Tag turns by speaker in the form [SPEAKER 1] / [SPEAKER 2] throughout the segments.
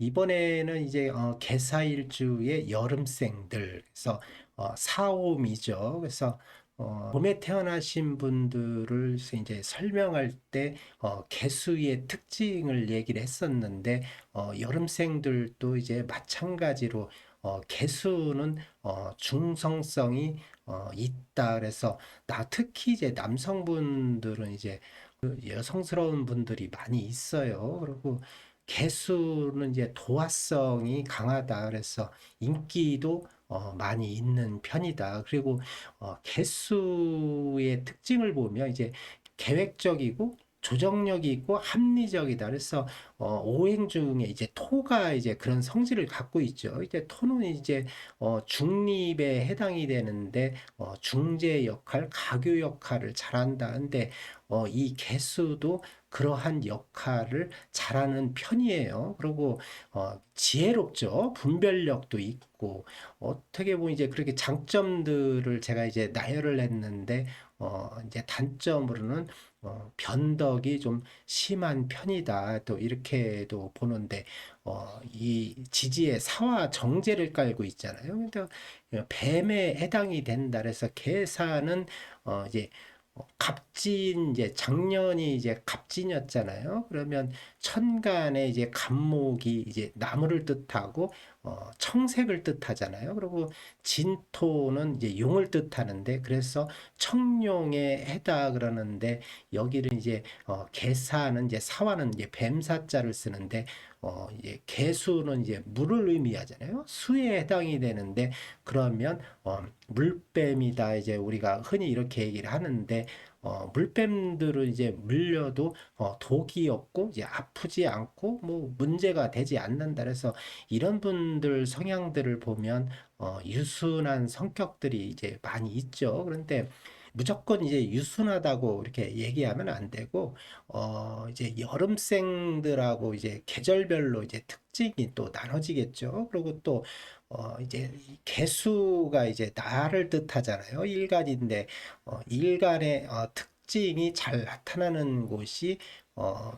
[SPEAKER 1] 이번에는 이제 개사일주의 여름생들, 그래서 사오미죠. 그래서 봄에 태어나신 분들을 이제 설명할 때 개수의 특징을 얘기를 했었는데, 여름생들도 이제 마찬가지로 개수는 중성성이 있다. 그래서 특히 이제 남성분들은 이제 그 여성스러운 분들이 많이 있어요. 그리고 개수는 이제 도화성이 강하다. 그래서 인기도 많이 있는 편이다. 그리고 개수의 특징을 보면 이제 계획적이고 조정력이 있고 합리적이다. 그래서 오행 중에 이제 토가 이제 그런 성질을 갖고 있죠. 이제 토는 이제 중립에 해당이 되는데 중재 역할, 가교 역할을 잘한다. 근데 이 개수도 그러한 역할을 잘하는 편이에요. 그리고 지혜롭죠. 분별력도 있고 어떻게 보면 이제 그렇게 장점들을 제가 이제 나열을 했는데 이제 단점으로는 변덕이 좀 심한 편이다. 또 이렇게도 보는데 이 지지에 사와 정제를 깔고 있잖아요. 근데 뱀에 해당이 된다. 그래서 개사는 이제 갑진 이제 작년이 이제 갑진이었잖아요. 그러면 천간에 이제 갑목이 이제 나무를 뜻하고 청색을 뜻하잖아요. 그리고 진토는 이제 용을 뜻하는데 그래서 청룡에 해다 그러는데 여기를 이제 개사는 이제 사화는 이제 뱀사자를 쓰는데 이제 개수는 이제 물을 의미하잖아요. 수에 해당이 되는데 그러면 물뱀이다 이제 우리가 흔히 이렇게 얘기를 하는데 물뱀들은 이제 물려도 독이 없고 이제 아프지 않고 뭐 문제가 되지 않는다. 그래서 이런 분들 성향들을 보면 유순한 성격들이 이제 많이 있죠. 그런데 무조건 이제 유순하다고 이렇게 얘기하면 안 되고, 이제 여름생들하고 이제 계절별로 이제 특징이 또 나눠지겠죠. 그리고 또, 이제 개수가 이제 나를 뜻하잖아요. 일간인데, 일간의 특징이 잘 나타나는 곳이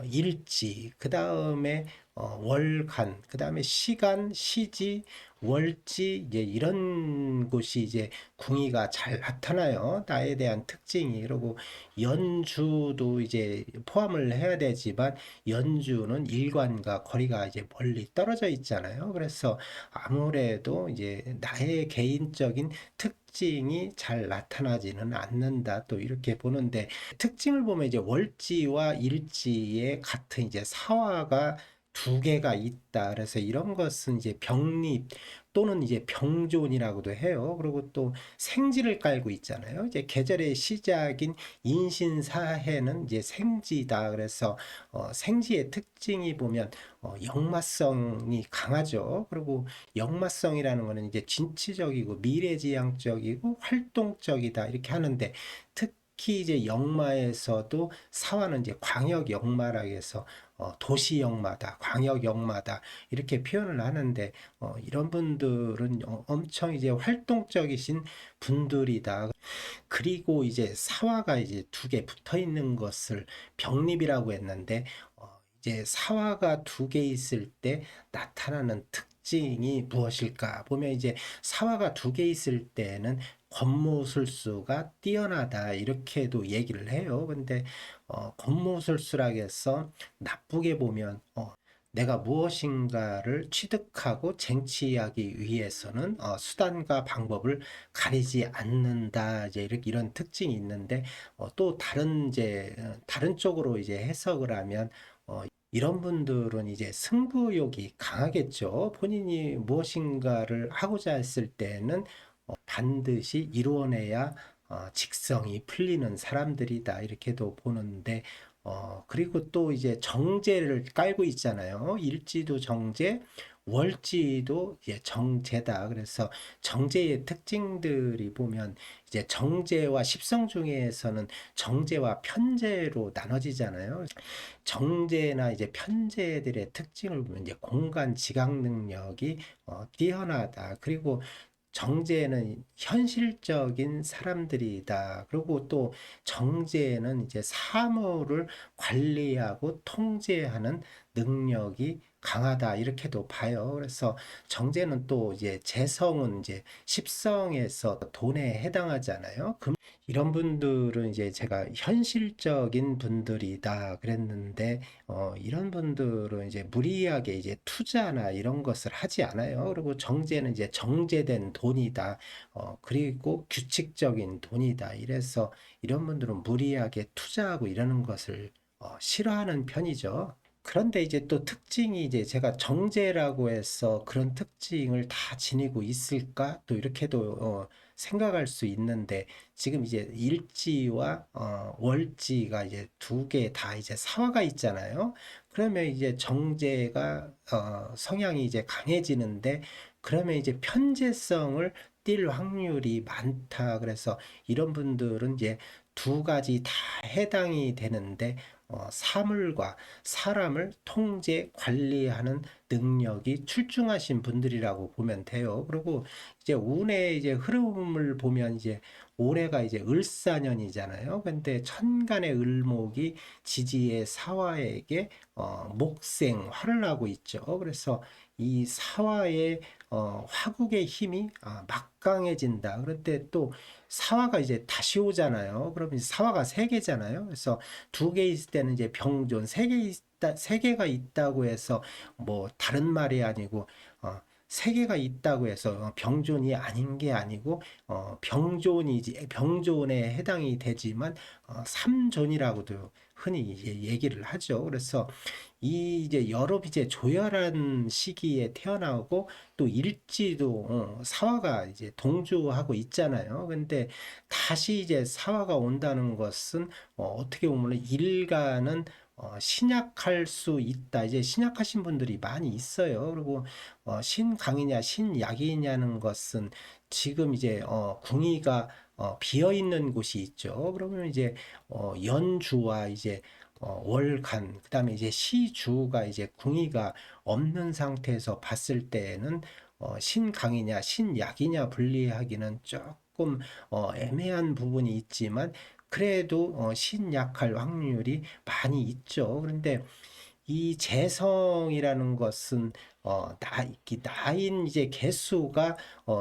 [SPEAKER 1] 일지, 그 다음에 월간, 그 다음에 시간, 시지, 월지, 이제 이런 곳이 이제 궁이가 잘 나타나요. 나에 대한 특징이. 그리고 연주도 이제 포함을 해야 되지만 연주는 일관과 거리가 이제 멀리 떨어져 있잖아요. 그래서 아무래도 이제 나의 개인적인 특징이 잘 나타나지는 않는다. 또 이렇게 보는데 특징을 보면 이제 월지와 일지의 같은 이제 사화가 두 개가 있다. 그래서 이런 것은 이제 병립 또는 이제 병존이라고도 해요. 그리고 또 생지를 깔고 있잖아요. 이제 계절의 시작인 인신사해는 이제 생지다. 그래서 생지의 특징이 보면 역마성이 강하죠. 그리고 역마성이라는 거는 이제 진취적이고 미래지향적이고 활동적이다 이렇게 하는데 특히 이제 역마에서도 사화는 이제 광역 역마라 해서 도시 역마다, 광역 역마다 이렇게 표현을 하는데 이런 분들은 엄청 이제 활동적이신 분들이다. 그리고 이제 사화가 이제 두 개 붙어 있는 것을 병립이라고 했는데 이제 사화가 두 개 있을 때 나타나는 특징이 무엇일까? 보면 이제 사화가 두 개 있을 때는 권모술수가 뛰어나다 이렇게도 얘기를 해요. 근데 권모술수라고 해서 나쁘게 보면 내가 무엇인가를 취득하고 쟁취하기 위해서는 수단과 방법을 가리지 않는다. 이제 이렇게 이런 특징이 있는데 또 다른 이제 다른 쪽으로 이제 해석을 하면 이런 분들은 이제 승부욕이 강하겠죠. 본인이 무엇인가를 하고자 했을 때는 반드시 이루어내야 직성이 풀리는 사람들이다. 이렇게도 보는데, 그리고 또 이제 정제를 깔고 있잖아요. 일지도 정제, 월지도 이제 정제다. 그래서 정제의 특징들이 보면 이제 정제와 십성 중에서는 정제와 편제로 나눠지잖아요. 정제나 이제 편제들의 특징을 보면 이제 공간 지각 능력이 뛰어나다. 그리고 정제는 현실적인 사람들이다. 그리고 또 정제는 이제 사물을 관리하고 통제하는 능력이 강하다 이렇게도 봐요. 그래서 정제는 또 이제 재성은 이제 십성에서 돈에 해당하잖아요. 이런 분들은 이제 제가 현실적인 분들이다 그랬는데 이런 분들은 이제 무리하게 이제 투자나 이런 것을 하지 않아요. 그리고 정제는 이제 정제된 돈이다. 그리고 규칙적인 돈이다. 이래서 이런 분들은 무리하게 투자하고 이러는 것을 싫어하는 편이죠. 그런데 이제 또 특징이 이제 제가 정제라고 해서 그런 특징을 다 지니고 있을까? 또 이렇게도 생각할 수 있는데 지금 이제 일지와 월지가 이제 두 개 다 이제 사화가 있잖아요. 그러면 이제 정제가 성향이 이제 강해지는데 그러면 이제 편재성을 띌 확률이 많다. 그래서 이런 분들은 이제 두 가지 다 해당이 되는데 사물과 사람을 통제 관리하는 능력이 출중하신 분들이라고 보면 돼요. 그리고 이제 운의 이제 흐름을 보면 이제 올해가 이제 을사년이잖아요. 근데 천간의 을목이 지지의 사화에게 목생 화를 하고 있죠. 그래서 이 사화의 화국의 힘이 막강해진다. 그런데 또 사화가 이제 다시 오잖아요. 그러면 사화가 세 개잖아요. 그래서 두 개 있을 때는 이제 병존, 세 개가 있다고 해서 뭐 다른 말이 아니고 세 개가 있다고 해서 병존이 아닌 게 아니고 병존이지 병존에 해당이 되지만 삼존이라고도 흔히 이제 얘기를 하죠. 그래서 이 이제 여러 이제 조열한 시기에 태어나고 또 일지도 사화가 이제 동주하고 있잖아요. 근데 다시 이제 사화가 온다는 것은 어떻게 보면 일가는 신약할 수 있다. 이제 신약하신 분들이 많이 있어요. 그리고 신강이냐 신약이냐는 것은 지금 이제 궁이가 비어 있는 곳이 있죠. 그러면 이제 연주와 이제 월간 그다음에 이제 시주가 이제 궁이가 없는 상태에서 봤을 때에는 신강이냐 신약이냐 분리하기는 조금 애매한 부분이 있지만 그래도 신약할 확률이 많이 있죠. 그런데 이 재성이라는 것은 이 나인 이제 개수가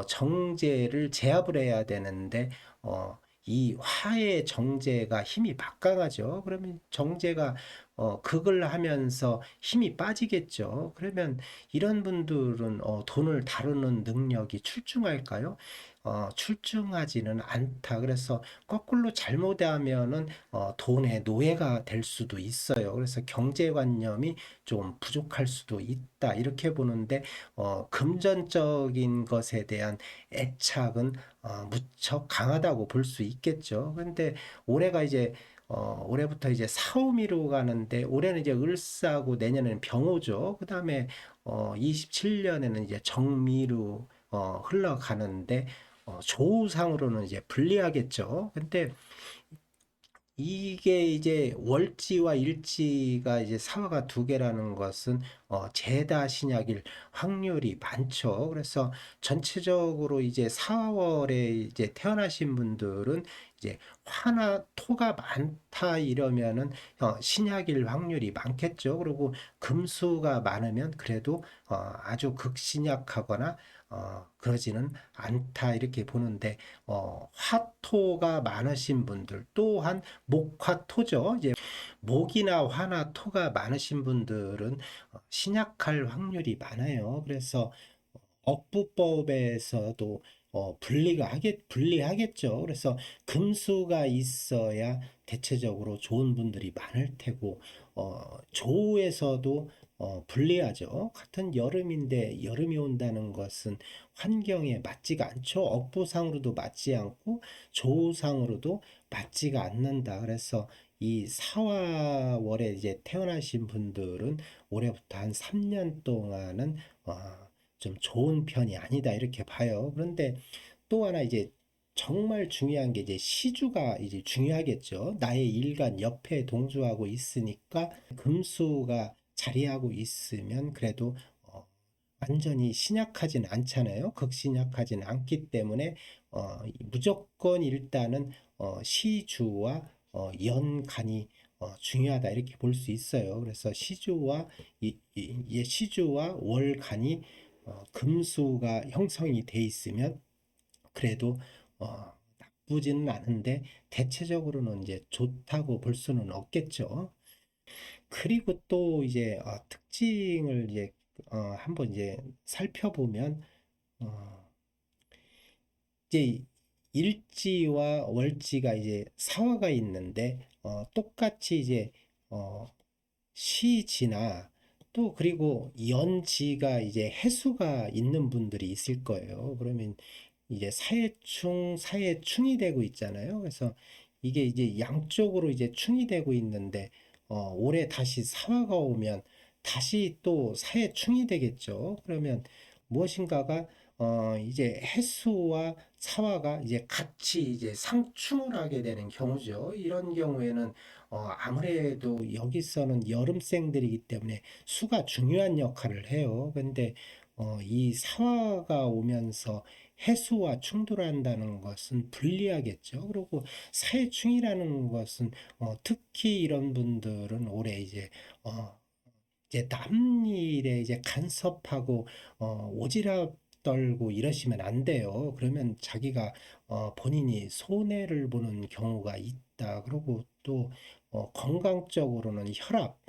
[SPEAKER 1] 정제를 제압을 해야 되는데 이 화의 정제가 힘이 막강하죠. 그러면 정제가 극을 하면서 힘이 빠지겠죠. 그러면 이런 분들은 돈을 다루는 능력이 출중할까요? 출중하지는 않다. 그래서 거꾸로 잘못하면은 돈의 노예가 될 수도 있어요. 그래서 경제관념이 좀 부족할 수도 있다. 이렇게 보는데 금전적인 것에 대한 애착은 무척 강하다고 볼 수 있겠죠. 근데 올해가 이제 올해부터 이제 사오미로 가는데 올해는 이제 을사고 내년에는 병오죠. 그다음에 27년에는 이제 정미로 흘러가는데 조우상으로는 이제 불리하겠죠. 근데 이게 이제 월지와 일지가 이제 사화가 두 개라는 것은 재다 신약일 확률이 많죠. 그래서 전체적으로 이제 4월에 이제 태어나신 분들은 이제 화나 토가 많다 이러면은 신약일 확률이 많겠죠. 그리고 금수가 많으면 그래도 아주 극신약하거나 그러지는 않다 이렇게 보는데 화토가 많으신 분들 또한 목화토죠. 이제 목이나 화나 토가 많으신 분들은 신약할 확률이 많아요. 그래서 억부법에서도 분리하겠죠. 그래서 금수가 있어야 대체적으로 좋은 분들이 많을 테고, 조에서도 불리하죠. 같은 여름인데 여름이 온다는 것은 환경에 맞지가 않죠. 억부상으로도 맞지 않고 조상으로도 맞지가 않는다. 그래서 이 사화월에 이제 태어나신 분들은 올해부터 한 3년 동안은 좀 좋은 편이 아니다 이렇게 봐요. 그런데 또 하나 이제 정말 중요한 게 이제 시주가 이제 중요하겠죠. 나의 일간 옆에 동주하고 있으니까 금수가 자리하고 있으면 그래도 완전히 신약하진 않잖아요. 극신약하진 않기 때문에 무조건 일단은 시주와 연간이 중요하다 이렇게 볼 수 있어요. 그래서 시주와 시주와 월간이 금수가 형성이 돼 있으면 그래도 나쁘지는 않은데 대체적으로는 이제 좋다고 볼 수는 없겠죠. 그리고 또 이제 특징을 이제 한번 이제 살펴보면 어, 이제 일지와 월지가 이제 사화가 있는데 똑같이 이제 어, 시지나 또 그리고 연지가 이제 해수가 있는 분들이 있을 거예요. 그러면 이제 사해충이 되고 있잖아요. 그래서 이게 이제 양쪽으로 이제 충이 되고 있는데 올해 다시 사화가 오면 다시 또 사해충이 되겠죠. 그러면 무엇인가가 이제 해수와 사화가 이제 같이 이제 상충을 하게 되는 경우죠. 이런 경우에는 아무래도 여기서는 여름생들이기 때문에 수가 중요한 역할을 해요. 근데 이 사화가 오면서 해수와 충돌한다는 것은 불리하겠죠. 그리고 사회충이라는 것은 특히 이런 분들은 올해 이제 남일에 이제 간섭하고 오지랖 떨고 이러시면 안 돼요. 그러면 자기가 본인이 손해를 보는 경우가 있다. 그리고 또 건강적으로는 혈압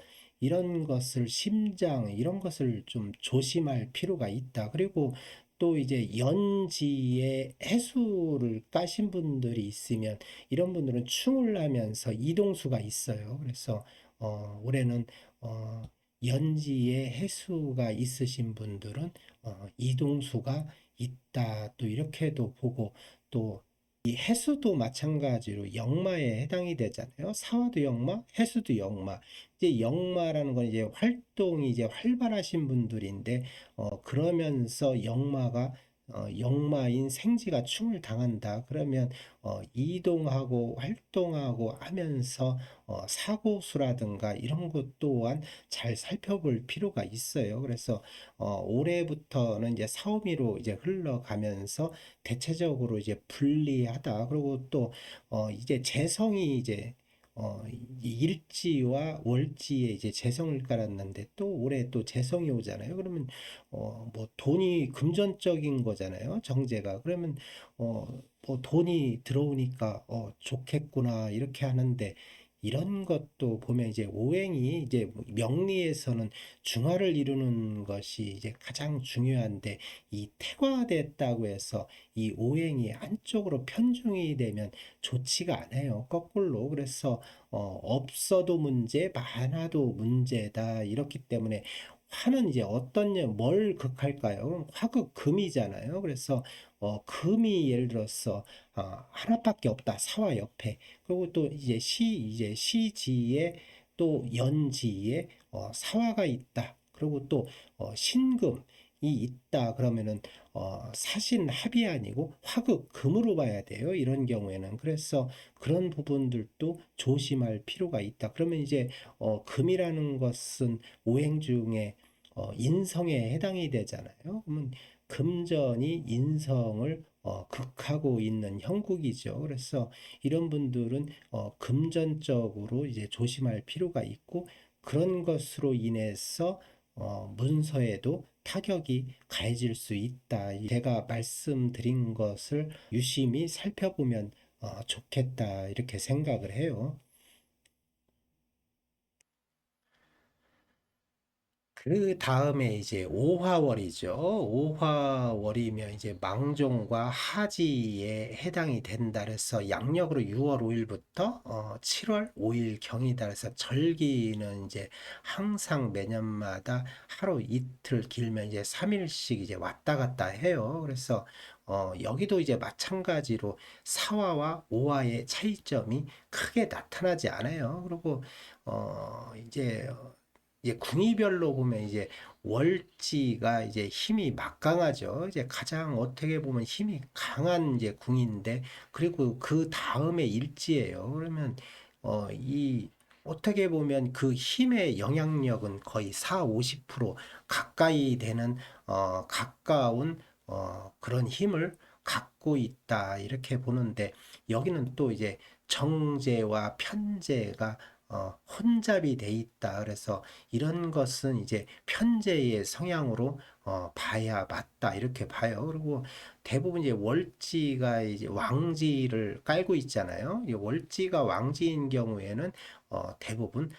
[SPEAKER 1] 이런 것을 심장 이런 것을 좀 조심할 필요가 있다. 그리고 또 이제 연지에 해수를 까신 분들이 있으면 이런 분들은 충을 하면서 이동수가 있어요. 그래서 올해는 어, 연지에 해수가 있으신 분들은 이동수가 있다. 또 이렇게도 보고 또 이 해수도 마찬가지로 역마에 해당이 되잖아요. 사화도 역마, 해수도 역마. 이제 역마라는 건 이제 활동이 이제 활발하신 분들인데 그러면서 역마인 생지가 충을 당한다. 그러면 이동하고 활동하고 하면서 사고수라든가 이런 것 또한 잘 살펴볼 필요가 있어요. 그래서 올해부터는 이제 사오미로 이제 흘러가면서 대체적으로 이제 불리하다. 그리고 또 이제 재성이 이제 일지와 월지에 이제 재성을 깔았는데 또 올해 또 재성이 오잖아요. 그러면 뭐 돈이 금전적인 거잖아요. 정제가. 그러면 뭐 돈이 들어오니까 좋겠구나 이렇게 하는데 이런 것도 보면 이제 오행이 이제 명리에서는 중화를 이루는 것이 이제 가장 중요한데 이 태과됐다고 해서 이 오행이 한쪽으로 편중이 되면 좋지가 않아요. 거꾸로. 그래서 없어도 문제, 많아도 문제다. 이렇기 때문에 화는 이제 뭘 극할까요? 그럼 화극 금이잖아요. 그래서 금이 예를 들어서 하나밖에 없다. 사화 옆에. 그리고 또 이제 시지에 또 연지에 사화가 있다. 그리고 또 신금이 있다. 그러면은 사신 합이 아니고 화극 금으로 봐야 돼요. 이런 경우에는. 그래서 그런 부분들도 조심할 필요가 있다. 그러면 이제 금이라는 것은 오행 중에 인성에 해당이 되잖아요. 그러면 금전이 인성을 극하고 있는 형국이죠. 그래서 이런 분들은 금전적으로 이제 조심할 필요가 있고 그런 것으로 인해서 문서에도 타격이 가해질 수 있다. 제가 말씀드린 것을 유심히 살펴보면 좋겠다 이렇게 생각을 해요. 그 다음에 이제 오화월이죠. 오화월이면 이제 망종과 하지에 해당이 된다. 그래서 양력으로 6월 5일부터 7월 5일 경이다. 그래서 절기는 이제 항상 매년마다 하루 이틀 길면 이제 3일씩 이제 왔다 갔다 해요. 그래서 여기도 이제 마찬가지로 사화와 오화의 차이점이 크게 나타나지 않아요. 그리고 이제 궁이별로 보면 이제 월지가 이제 힘이 막강하죠. 이제 가장 어떻게 보면 힘이 강한 이제 궁인데 그리고 그 다음에 일지예요. 그러면 이 어떻게 보면 그 힘의 영향력은 거의 4, 50% 가까이 되는 가까운 그런 힘을 갖고 있다 이렇게 보는데 여기는 또 이제 정제와 편제가 혼잡이 돼 있다. 그래서 이런 것은 이제 편재의 성향으로 봐야 맞다. 이렇게 봐요. 그리고 대부분 이제 월지가 이제 왕지를 깔고 있잖아요. 이 월지가 왕지인 경우에는 대부분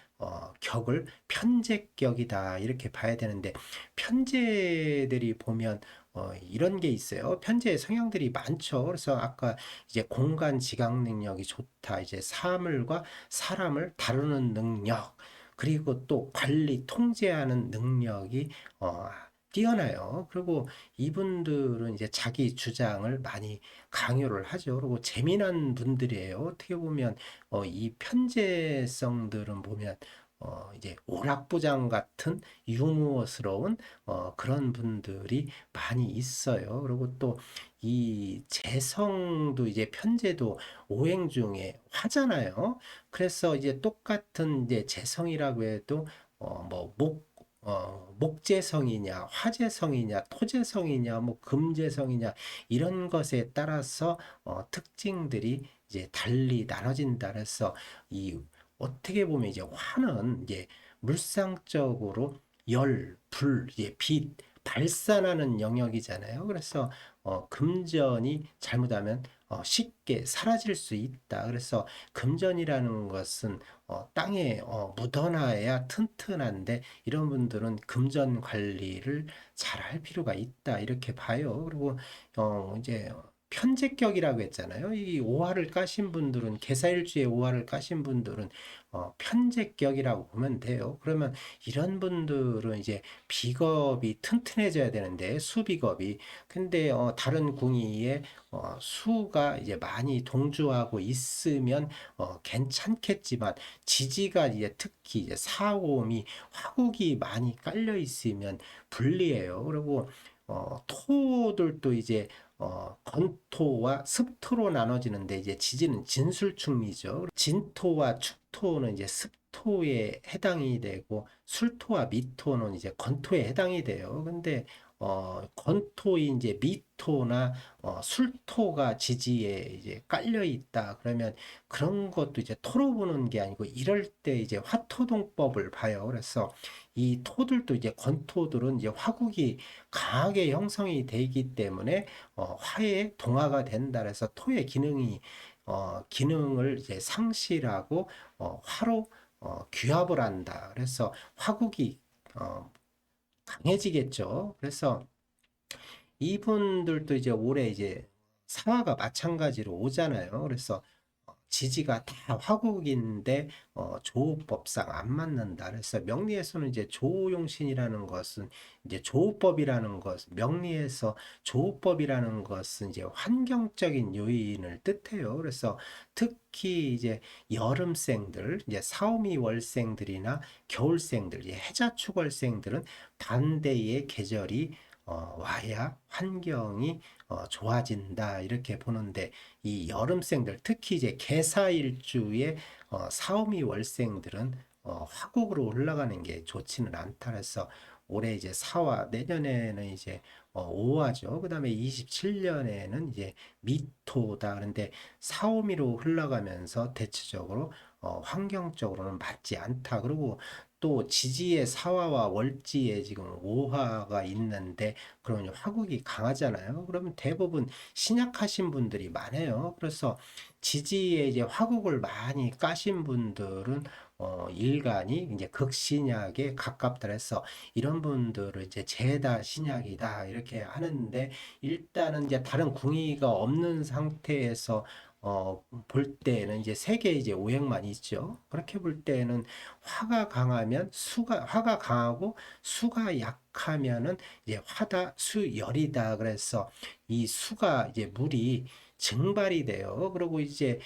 [SPEAKER 1] 격을 편재격이다. 이렇게 봐야 되는데 편재들이 보면 이런 게 있어요. 편재의 성향들이 많죠. 그래서 아까 이제 공간 지각 능력이 좋다. 이제 사물과 사람을 다루는 능력, 그리고 또 관리, 통제하는 능력이 뛰어나요. 그리고 이분들은 이제 자기 주장을 많이 강요를 하죠. 그리고 재미난 분들이에요. 어떻게 보면 이 편재성들은 보면 이제 오락부장 같은 유머스러운 그런 분들이 많이 있어요. 그리고 또 이 재성도 이제 편재도 오행 중에 화잖아요. 그래서 이제 똑같은 이제 재성이라고 해도 뭐 목재성이냐, 화재성이냐, 토재성이냐, 뭐 금재성이냐 이런 것에 따라서 특징들이 이제 달리 나눠진다. 그래서 이 어떻게 보면 이제 화는 이제 물상적으로 열, 불, 이제 빛 발산하는 영역이잖아요. 그래서 금전이 잘못하면 쉽게 사라질 수 있다. 그래서 금전이라는 것은 땅에 묻어놔야 튼튼한데 이런 분들은 금전 관리를 잘 할 필요가 있다. 이렇게 봐요. 그리고 이제 편제격이라고 했잖아요. 이 오화를 까신 분들은 개사일주에 오화를 까신 분들은 편제격이라고 보면 돼요. 그러면 이런 분들은 이제 비겁이 튼튼해져야 되는데 수비겁이 근데 다른 궁이에 수가 이제 많이 동조하고 있으면 괜찮겠지만 지지가 이제 특히 이제 사오음이 화국이 많이 깔려 있으면 불리해요. 그리고 토들도 이제 건토와 습토로 나눠지는데 이제 지지는 진술충미죠. 진토와 축토는 이제 습토에 해당이 되고 술토와 미토는 이제 건토에 해당이 돼요. 근데 건토인 이제 미토나 술토가 지지에 이제 깔려 있다. 그러면 그런 것도 이제 토로 보는 게 아니고 이럴 때 이제 화토동법을 봐요. 그래서 이 토들도 이제 건토들은 이제 화국이 강하게 형성이 되기 때문에 화의 동화가 된다. 그래서 토의 기능을 이제 상실하고 화로 규합을 한다. 그래서 화국이 강해지겠죠. 그래서 이분들도 이제 올해 이제 사화가 마찬가지로 오잖아요. 그래서 지지가 다 화국인데 조우법상 안 맞는다. 그래서 명리에서는 이제 조우용신이라는 것은 이제 조우법이라는 것, 명리에서 조우법이라는 것은 이제 환경적인 요인을 뜻해요. 그래서 특히 이제 여름생들, 이제 사오미월생들이나 겨울생들, 이제 해자축월생들은 반대의 계절이 와야 환경이 좋아진다 이렇게 보는데 이 여름생들 특히 이제 개사일주의 사오미 월생들은 화국으로 올라가는 게 좋지는 않다 그래서 올해 이제 사화 내년에는 이제 오화죠. 그다음에 27년에는 이제 미토다. 그런데 사오미로 흘러가면서 대체적으로 환경적으로는 맞지 않다. 그리고 또 지지의 사화와 월지에 지금 오화가 있는데 그러면 화국이 강하잖아요. 그러면 대부분 신약하신 분들이 많아요. 그래서 지지에 이제 화국을 많이 까신 분들은 일간이 이제 극신약에 가깝다 해서 이런 분들을 이제 재다 신약이다 이렇게 하는데 일단은 이제 다른 궁의가 없는 상태에서 볼 때는 이제 세계 이제 오행만 있죠. 그렇게 볼 때는 화가 강하면 화가 강하고 수가 약하면은 이제 화다 수열이다. 그래서 이 수가 이제 물이 증발이 돼요. 그리고 이제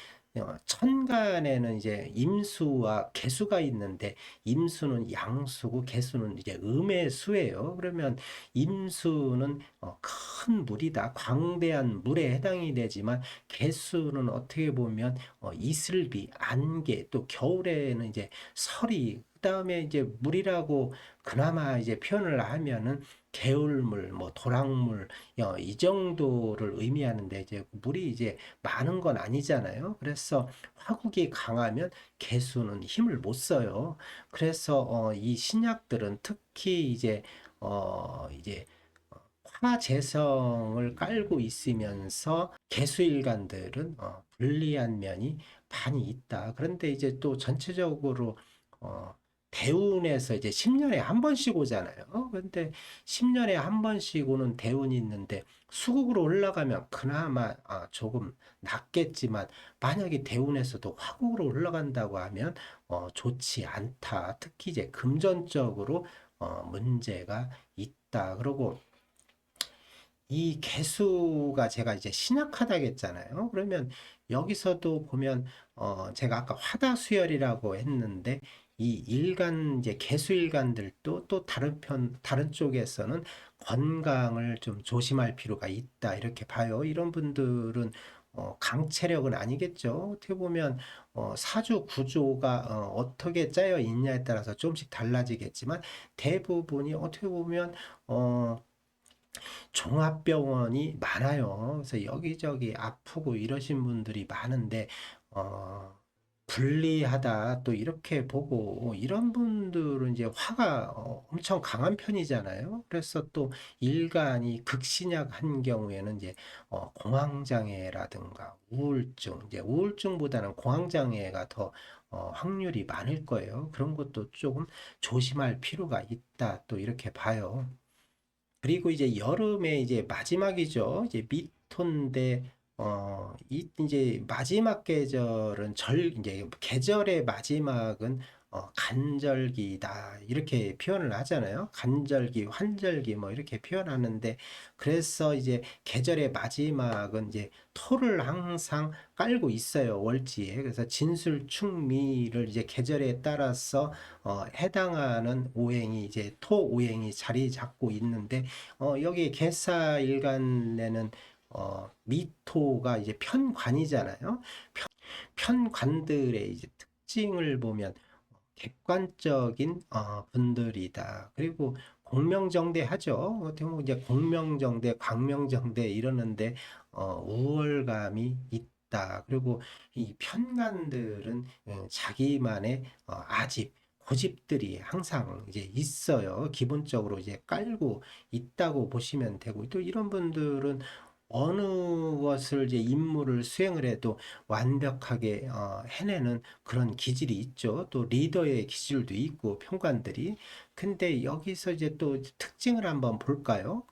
[SPEAKER 1] 천간에는 이제 임수와 개수가 있는데 임수는 양수고 개수는 이제 음의 수예요. 그러면 임수는 큰 물이다. 광대한 물에 해당이 되지만 개수는 어떻게 보면 이슬비, 안개, 또 겨울에는 이제 설이 그다음에 이제 물이라고 그나마 이제 표현을 하면은 개울물, 뭐 도랑물, 이 정도를 의미하는데 이제 물이 이제 많은 건 아니잖아요. 그래서 화국이 강하면 개수는 힘을 못 써요. 그래서 이 신약들은 특히 이제 화재성을 깔고 있으면서 개수일관들은 불리한 면이 많이 있다. 그런데 이제 또 전체적으로 어, 대운에서 이제 10년에 한 번씩 오잖아요. 그런데 10년에 한 번씩 오는 대운이 있는데 수국으로 올라가면 그나마 조금 낫겠지만 만약에 대운에서도 화국으로 올라간다고 하면 좋지 않다. 특히 이제 금전적으로 문제가 있다. 그리고 이 개수가 제가 이제 신약하다 했잖아요. 그러면 여기서도 보면 제가 아까 화다수열이라고 했는데 이 일간 이제 개수일간들도 또 다른 쪽에서는 건강을 좀 조심할 필요가 있다 이렇게 봐요. 이런 분들은 강체력은 아니겠죠. 어떻게 보면 사주 구조가 어떻게 짜여 있냐에 따라서 조금씩 달라지겠지만 대부분이 어떻게 보면 종합병원이 많아요. 그래서 여기저기 아프고 이러신 분들이 많은데, 어, 불리하다 또 이렇게 보고 이런 분들은 이제 화가 엄청 강한 편이잖아요. 그래서 또 일간이 극신약한 경우에는 이제 공황장애라든가 우울증, 이제 우울증보다는 공황장애가 더 확률이 많을 거예요. 그런 것도 조금 조심할 필요가 있다. 또 이렇게 봐요. 그리고 이제 여름에 이제 마지막이죠. 이제 미토인데 이 이제 마지막 계절은 이제 계절의 마지막은 간절기다 이렇게 표현을 하잖아요. 간절기, 환절기 뭐 이렇게 표현하는데 그래서 이제 계절의 마지막은 이제 토를 항상 깔고 있어요. 월지에. 그래서 진술충미를 이제 계절에 따라서 해당하는 오행이 이제 토 오행이 자리 잡고 있는데 여기 개사일간에는 미토가 이제 편관이잖아요. 편관들의 이제 특징을 보면 객관적인 분들이다. 그리고 공명정대하죠. 어떻게 보면 이제 공명정대, 광명정대 이러는데 우월감이 있다. 그리고 이 편관들은 자기만의 아집, 고집들이 항상 이제 있어요. 기본적으로 이제 깔고 있다고 보시면 되고 또 이런 분들은 어느 것을 이제 임무를 수행을 해도 완벽하게 해내는 그런 기질이 있죠. 또 리더의 기질도 있고 평관들이. 근데 여기서 이제 또 특징을 한번 볼까요?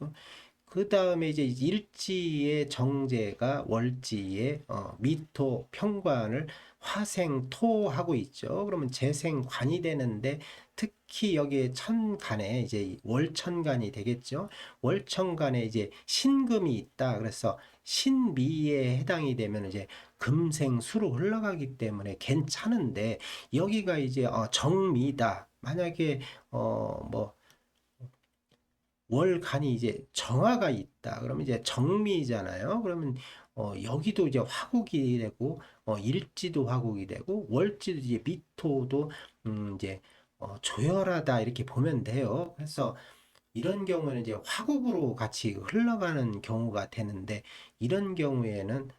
[SPEAKER 1] 그 다음에 이제 일지의 정제가 월지의 미토 평관을 화생토하고 있죠. 그러면 재생관이 되는데 특히 여기에 천간에 이제 월천간이 되겠죠. 월천간에 이제 신금이 있다. 그래서 신미에 해당이 되면 이제 금생수로 흘러가기 때문에 괜찮은데 여기가 이제 정미다. 만약에 뭐 월간이 이제 정화가 있다. 그러면 이제 정미잖아요. 그러면 여기도 이제 화국이 되고 일지도 화국이 되고 월지도 이제 미토도 이제 조열하다 이렇게 보면 돼요. 그래서 이런 경우는 이제 화국으로 같이 흘러가는 경우가 되는데 이런 경우에는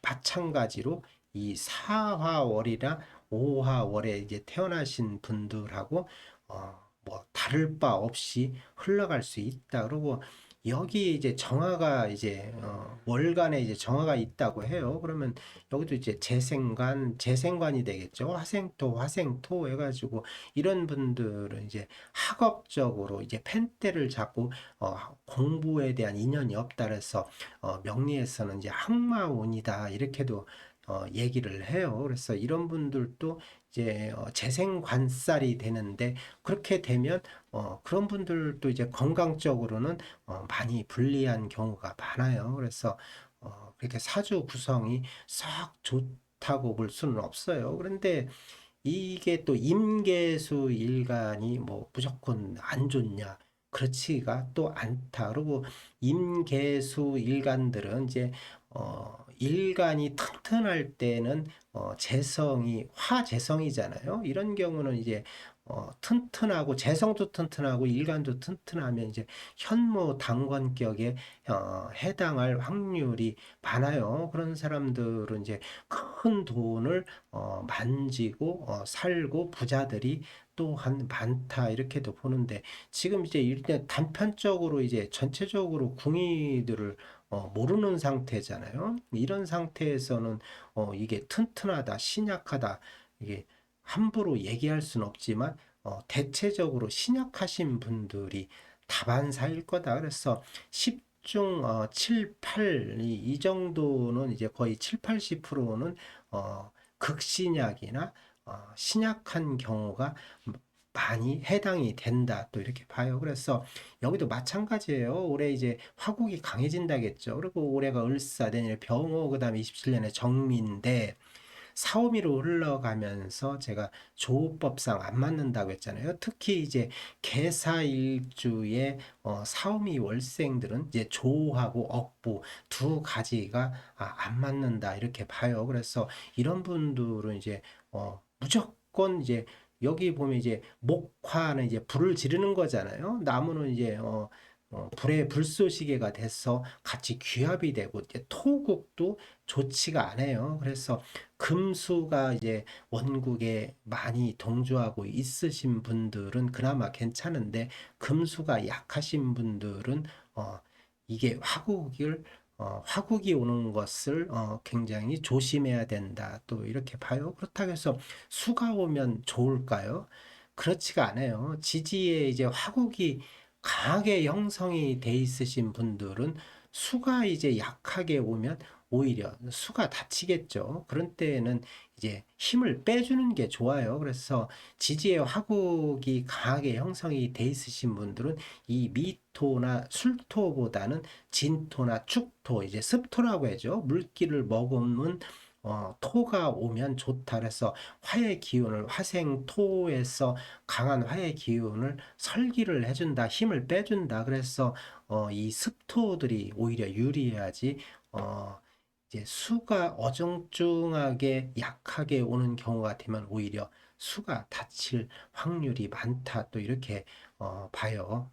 [SPEAKER 1] 마찬가지로 이 사화월이나 오화월에 이제 태어나신 분들하고 뭐 다를 바 없이 흘러갈 수 있다. 그리고 여기 이제 정화가 이제 월간에 이제 정화가 있다고 해요. 그러면 여기도 이제 재생관이 되겠죠. 화생토 해가지고 이런 분들은 이제 학업적으로 이제 펜대를 잡고 공부에 대한 인연이 없다 그래서 명리에서는 이제 항마운이다 이렇게도 얘기를 해요. 그래서 이런 분들도 이제 재생관살이 되는데 그렇게 되면 그런 분들도 이제 건강적으로는 많이 불리한 경우가 많아요. 그래서 그렇게 사주 구성이 썩 좋다고 볼 수는 없어요. 그런데 이게 또 임계수 일간이 뭐 무조건 안 좋냐? 그렇지가 또 않다. 그리고 임계수 일간들은 이제 일간이 튼튼할 때는 재성이 화재성이잖아요. 이런 경우는 이제 튼튼하고 재성도 튼튼하고 일간도 튼튼하면 이제 현모 당권격에 해당할 확률이 많아요. 그런 사람들은 이제 큰 돈을 만지고 살고 부자들이 또한 많다 이렇게도 보는데 지금 이제 일단 단편적으로 이제 전체적으로 궁이들을 모르는 상태잖아요. 이런 상태에서는 이게 튼튼하다, 신약하다 이게 함부로 얘기할 수는 없지만 대체적으로 신약하신 분들이 다반사일 거다. 그래서 10중 7, 8, 이 정도는 이제 거의 7, 80%는 극신약이나 신약한 경우가 많이 해당이 된다. 또 이렇게 봐요. 그래서 여기도 마찬가지예요. 올해 이제 화국이 강해진다겠죠. 그리고 올해가 을사, 내년에 병호, 그다음에 27년에 정미인데 사오미로 흘러가면서 제가 조법상 안 맞는다고 했잖아요. 특히 이제 개사일주의 사오미 월생들은 이제 조하고 억부 두 가지가 안 맞는다 이렇게 봐요. 그래서 이런 분들은 이제 무조건 이제 여기 보면 이제 목화는 이제 불을 지르는 거잖아요. 나무는 이제 불의 불쏘시개가 돼서 같이 귀합이 되고 이제 토국도 좋지가 않아요. 그래서 금수가 이제 원국에 많이 동조하고 있으신 분들은 그나마 괜찮은데 금수가 약하신 분들은 이게 화국이 오는 것을 굉장히 조심해야 된다. 또 이렇게 봐요. 그렇다고 해서 수가 오면 좋을까요? 그렇지가 않아요. 지지에 이제 화국이 강하게 형성이 돼 있으신 분들은 수가 이제 약하게 오면 오히려 수가 다치겠죠. 그런 때에는 이제 힘을 빼주는 게 좋아요. 그래서 지지의 화국이 강하게 형성이 돼 있으신 분들은 이 미토나 술토보다는 진토나 축토, 이제 습토라고 하죠. 물기를 머금은 토가 오면 좋다. 그래서 화의 기운을 화생토에서 강한 화의 기운을 설기를 해준다. 힘을 빼준다. 그래서 이 습토들이 오히려 유리해야지 이제 수가 어정쩡하게 약하게 오는 경우가 되면 오히려 수가 다칠 확률이 많다. 또 이렇게 봐요.